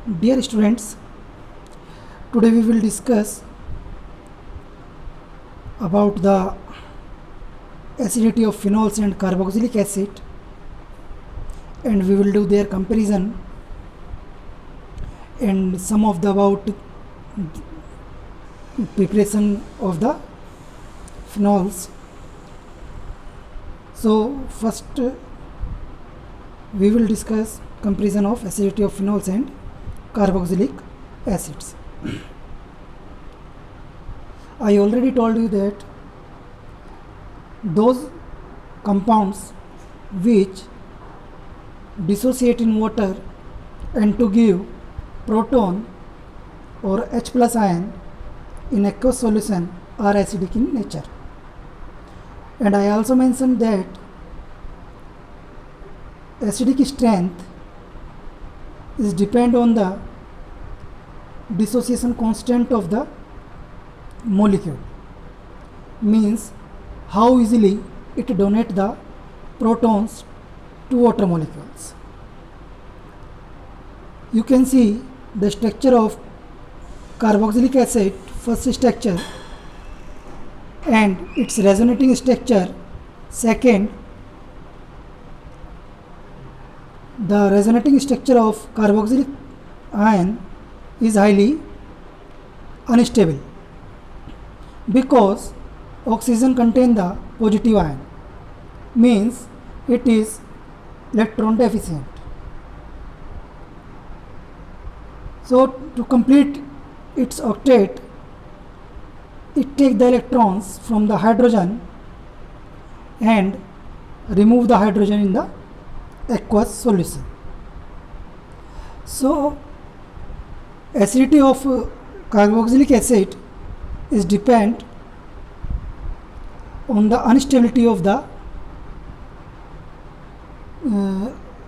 Dear students, today we will discuss about the acidity of phenols and carboxylic acid, and we will do their comparison and some of the about preparation of the phenols. So first we will discuss comparison of acidity of phenols and carboxylic acids. I already told you that those compounds which dissociate in water and to give proton or H plus ion in aqueous solution are acidic in nature. And I also mentioned that acidic strength is depend on the dissociation constant of the molecule, means how easily it donate the protons to water molecules. You can see the structure of carboxylic acid, first structure, and its resonating structure, second. The resonating structure of carboxylic ion is highly unstable because oxygen contains the positive ion, means it is electron deficient. So to complete its octet, it takes the electrons from the hydrogen and remove the hydrogen in the aqueous solution. So acidity of carboxylic acid is depend on the instability of the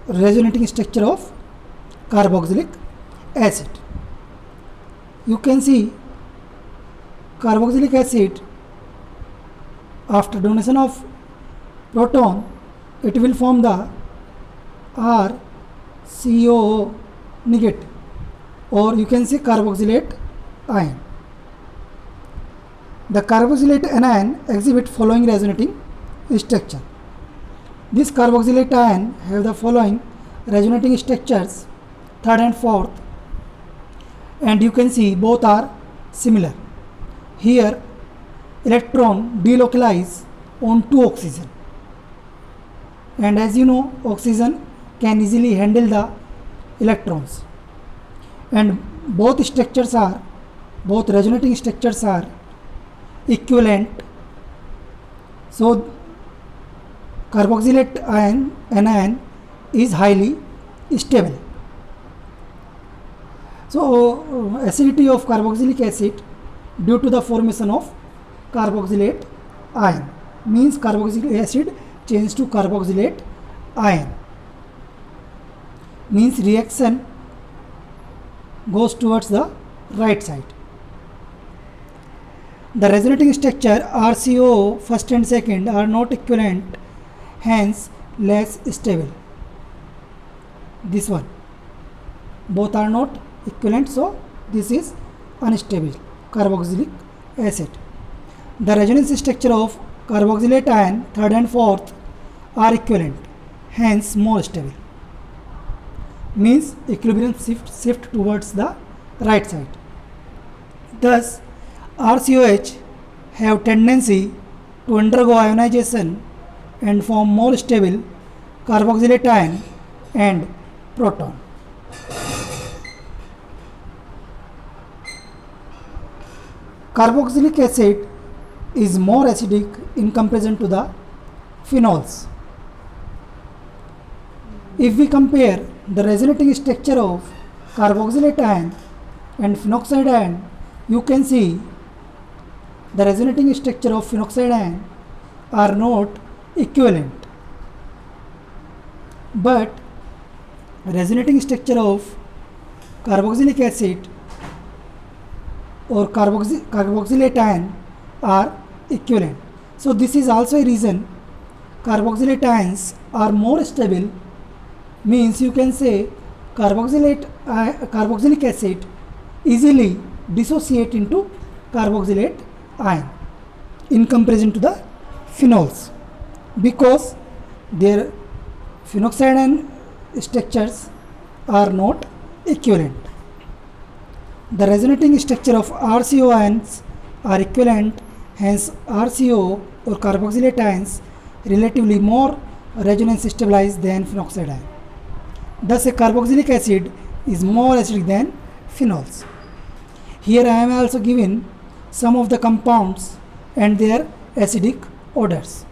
resonating structure of carboxylic acid. You can see carboxylic acid, after donation of proton, it will form the RCOO negative, or you can say carboxylate ion. The carboxylate anion exhibit following resonating structure. This carboxylate ion have the following resonating structures, third and fourth, and you can see both are similar. Here electron delocalize onto oxygen, and as you know, oxygen can easily handle the electrons, and both resonating structures are equivalent. So carboxylate anion is highly stable. So acidity of carboxylic acid due to the formation of carboxylate ion, means carboxylic acid change to carboxylate ion, means reaction goes towards the right side. The resonating structure RCOO first and second are not equivalent, hence less stable. This one, both are not equivalent, so this is unstable carboxylic acid. The resonance structure of carboxylate ion third and fourth are equivalent, hence more stable, means equilibrium shift towards the right side. Thus RCOH have tendency to undergo ionization and form more stable carboxylate ion and proton. Carboxylic acid is more acidic in comparison to the phenols. If we compare the resonating structure of carboxylate ion and phenoxide ion, you can see the resonating structure of phenoxide ion are not equivalent, but resonating structure of carboxylic acid or carboxylate ion are equivalent. So this is also a reason carboxylate ions are more stable, means you can say carboxylic acid easily dissociate into carboxylate ion in comparison to the phenols, because their phenoxide ion structures are not equivalent. The resonating structure of RCO ions are equivalent, hence RCO or carboxylate ions relatively more resonance stabilized than phenoxide ion. Thus, a carboxylic acid is more acidic than phenols. Here I am also given some of the compounds and their acidic odors.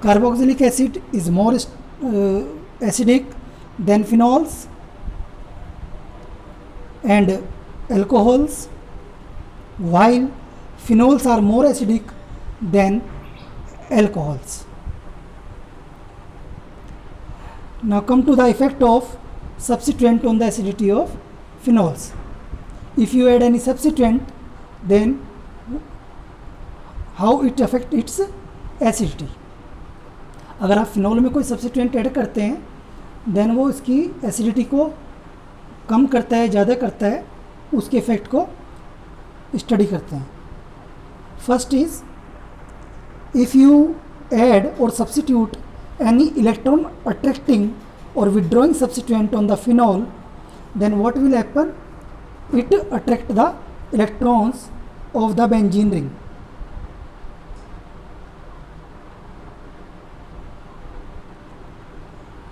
Carboxylic acid is more acidic than phenols and alcohols, while phenols are more acidic than alcohols. Now come to the effect of substituent on the acidity of phenols. If you add any substituent, then how it affect its acidity. अगर आप phenol में कोई substituent add करते हैं, then वो इसकी acidity को कम करता है, ज़्यादा करता है, उसके इफेक्ट को स्टडी करते हैं. First is, if you add और substitute any electron attracting or withdrawing substituent on the phenol, then what will happen? It attract the electrons of the benzene ring.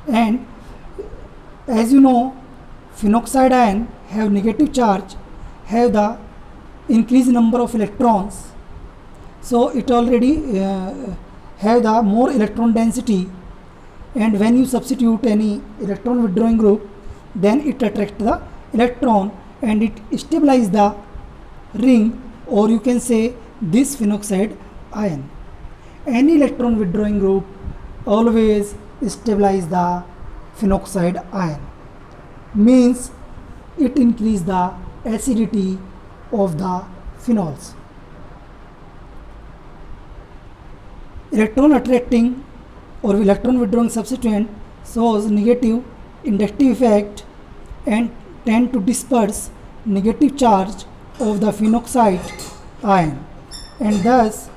And as you know, phenoxide ion have negative charge, have the increased number of electrons, so it already have the more electron density, and when you substitute any electron withdrawing group, then it attract the electron and it stabilize the ring, or you can say this phenoxide ion. Any electron withdrawing group always stabilize the phenoxide ion, means it increase the acidity of the phenols. Electron attracting or electron withdrawing substituent shows negative inductive effect and tend to disperse negative charge of the phenoxide ion, and thus